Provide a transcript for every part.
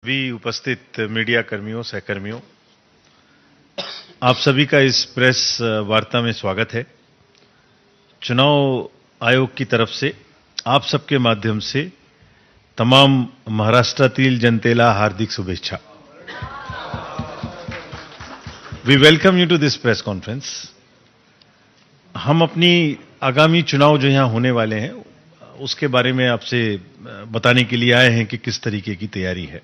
भी उपस्थित मीडिया कर्मियों, सहकर्मियों, आप सभी का इस प्रेस वार्ता में स्वागत है। चुनाव आयोग की तरफ से आप सबके माध्यम से तमाम महाराष्ट्रातील जनतेला हार्दिक शुभेच्छा। We welcome you to this press conference. हम अपनी आगामी चुनाव जो यहां होने वाले हैं उसके बारे में आपसे बताने के लिए आए हैं कि किस तरीके की तैयारी है।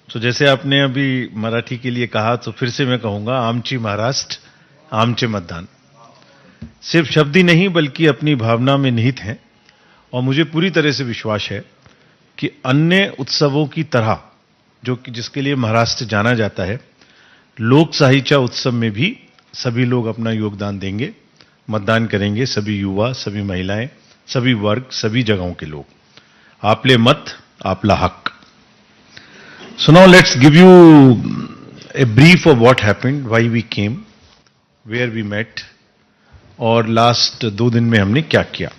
तो जैसे आपने अभी मराठी के लिए कहा तो फिर से मैं कहूंगा, आमची महाराष्ट्र आमचे मतदान सिर्फ शब्द ही नहीं बल्कि अपनी भावना में निहित हैं। और मुझे पूरी तरह से विश्वास है कि अन्य उत्सवों की तरह जो कि जिसके लिए महाराष्ट्र जाना जाता है, लोकशाहीच्या उत्सव में भी सभी लोग अपना योगदान देंगे, मतदान करेंगे। सभी युवा, सभी महिलाएं, सभी वर्ग, सभी जगहों के लोग। आपले मत आपला हक। So now let's give you a brief of what happened, why we came, where we met, और लास्ट 2 दिन में हमने क्या किया।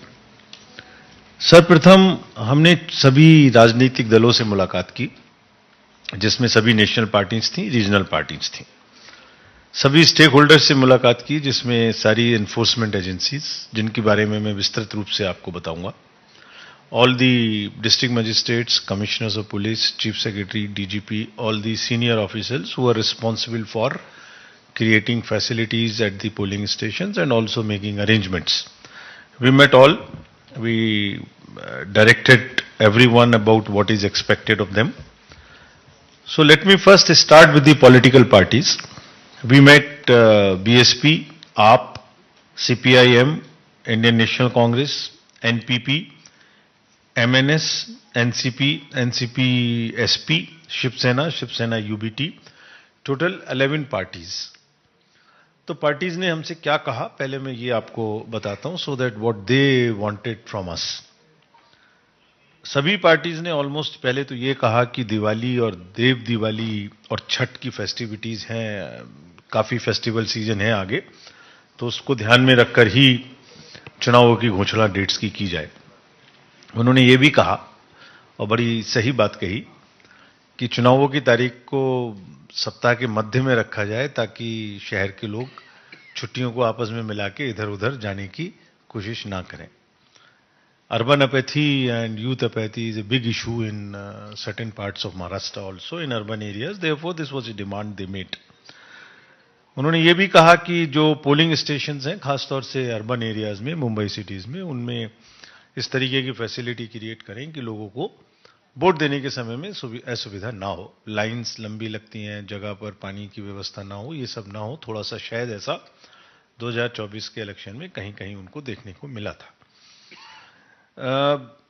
सर्वप्रथम हमने सभी राजनीतिक दलों से मुलाकात की, जिसमें सभी नेशनल पार्टीज थी, रीजनल पार्टीज थी। सभी स्टेक होल्डर्स से मुलाकात की, जिसमें सारी एनफोर्समेंट एजेंसीज, जिनके बारे में मैं विस्तृत रूप से आपको बताऊंगा। All the district magistrates, commissioners of police, chief secretary, DGP, all the senior officials who are responsible for creating facilities at the polling stations and also making arrangements. We met all. We directed everyone about what is expected of them. So let me first start with the political parties. We met BSP, AAP, CPIM, Indian National Congress, NPP, MNS, NCP, NCP SP, Shiv Sena, Shiv Sena UBT, total 11 parties. तो parties ने हमसे क्या कहा, पहले मैं ये आपको बताता हूं, so that what they wanted from us. सभी पार्टीज ने ऑलमोस्ट पहले तो ये कहा कि दिवाली और देव दिवाली और छठ की फेस्टिविटीज हैं, काफी फेस्टिवल सीजन है आगे, तो उसको ध्यान में रखकर ही चुनावों की घोषणा डेट्स की जाए। उन्होंने ये भी कहा, और बड़ी सही बात कही, कि चुनावों की तारीख को सप्ताह के मध्य में रखा जाए ताकि शहर के लोग छुट्टियों को आपस में मिला के इधर उधर जाने की कोशिश ना करें। Urban apathy and youth apathy is a big issue in certain parts of Maharashtra, also in urban areas, therefore this was a demand they made. उन्होंने ये भी कहा कि जो पोलिंग स्टेशंस हैं, खासतौर से अर्बन एरियाज में, मुंबई सिटीज में, उनमें इस तरीके की फैसिलिटी क्रिएट करें कि लोगों को वोट देने के समय में असुविधा ना हो। लाइंस लंबी लगती हैं, जगह पर पानी की व्यवस्था ना हो, ये सब ना हो। थोड़ा सा शायद ऐसा 2024 के इलेक्शन में कहीं कहीं उनको देखने को मिला था।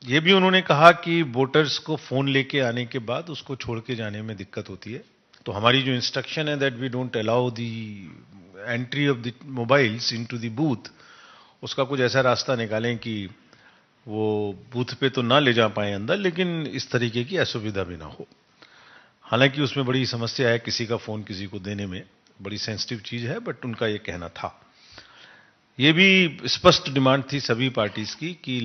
ये भी उन्होंने कहा कि वोटर्स को फोन लेके आने के बाद उसको छोड़ के जाने में दिक्कत होती है। तो हमारी जो इंस्ट्रक्शन है that we don't allow the entry of the mobiles into the booth, उसका कुछ ऐसा रास्ता निकालें कि वो बूथ पे तो ना ले जा पाए अंदर, लेकिन इस तरीके की असुविधा भी ना हो। हालांकि उसमें बड़ी समस्या है किसी का फोन किसी को देने में, बड़ी सेंसिटिव चीज है, बट उनका ये कहना था। ये भी स्पष्ट डिमांड थी सभी पार्टीज की कि